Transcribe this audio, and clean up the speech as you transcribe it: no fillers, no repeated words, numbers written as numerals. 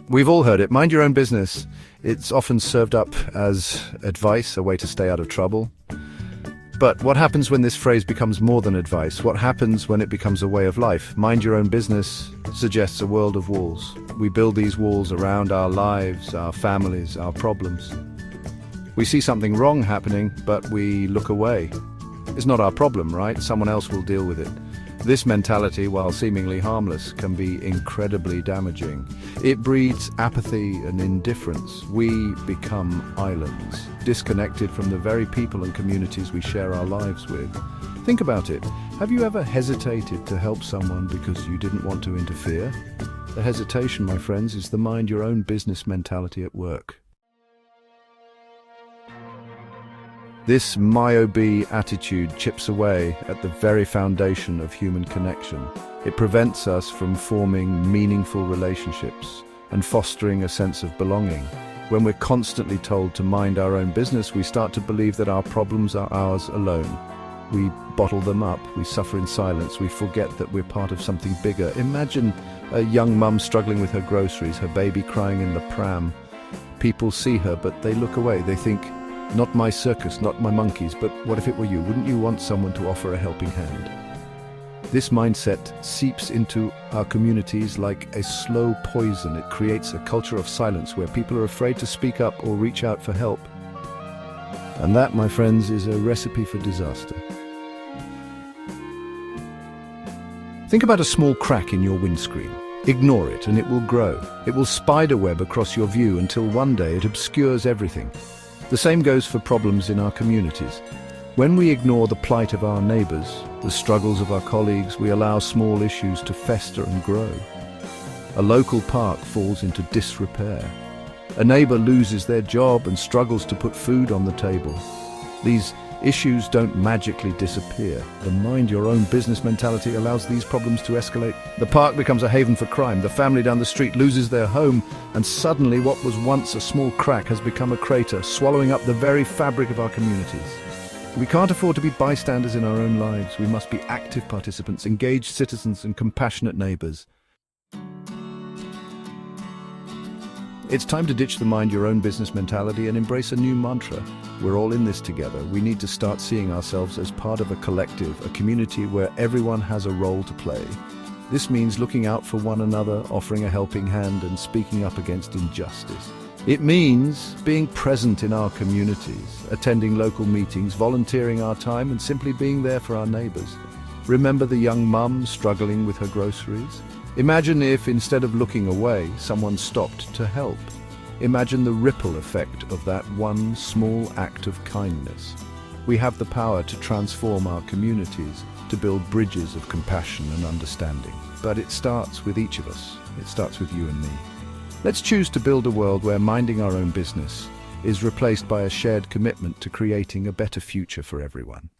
We've all heard it. Mind your own business. It's often served up as advice, a way to stay out of trouble. But what happens when this phrase becomes more than advice? What happens when it becomes a way of life? Mind your own business suggests a world of walls. We build these walls around our lives, our families, our problems. We see something wrong happening, but we look away. It's not our problem, right? Someone else will deal with it. This mentality, while seemingly harmless, can be incredibly damaging. It breeds apathy and indifference. We become islands, disconnected from the very people and communities we share our lives with. Think about it. Have you ever hesitated to help someone because you didn't want to interfere? The hesitation, my friends, is the mind your own business mentality at work. This MYOB attitude chips away at the very foundation of human connection. It prevents us from forming meaningful relationships and fostering a sense of belonging. When we're constantly told to mind our own business, we start to believe that our problems are ours alone. We bottle them up, we suffer in silence, we forget that we're part of something bigger. Imagine a young mum struggling with her groceries, her baby crying in the pram. People see her, but they look away. They think, "Not my circus, not my monkeys, but what if it were you? Wouldn't you want someone to offer a helping hand?" This mindset seeps into our communities like a slow poison. It creates a culture of silence where people are afraid to speak up or reach out for help. And that, my friends, is a recipe for disaster. Think about a small crack in your windscreen. Ignore it and it will grow. It will spiderweb across your view until one day it obscures everything. The same goes for problems in our communities. When we ignore the plight of our neighbors, the struggles of our colleagues, we allow small issues to fester and grow. A local park falls into disrepair. A neighbor loses their job and struggles to put food on the table. These issues don't magically disappear. The mind your own business mentality allows these problems to escalate. The park becomes a haven for crime. The family down the street loses their home, and suddenly what was once a small crack has become a crater, swallowing up the very fabric of our communities. We can't afford to be bystanders in our own lives. We must be active participants, engaged citizens, and compassionate neighbors. It's time to ditch the mind your own business mentality and embrace a new mantra. We're all in this together. We need to start seeing ourselves as part of a collective, a community where everyone has a role to play. This means looking out for one another, offering a helping hand, and speaking up against injustice. It means being present in our communities, attending local meetings, volunteering our time, and simply being there for our neighbors. Remember the young mum struggling with her groceries? Imagine if, instead of looking away, someone stopped to help. Imagine the ripple effect of that one small act of kindness. We have the power to transform our communities, to build bridges of compassion and understanding. But it starts with each of us. It starts with you and me. Let's choose to build a world where minding our own business is replaced by a shared commitment to creating a better future for everyone.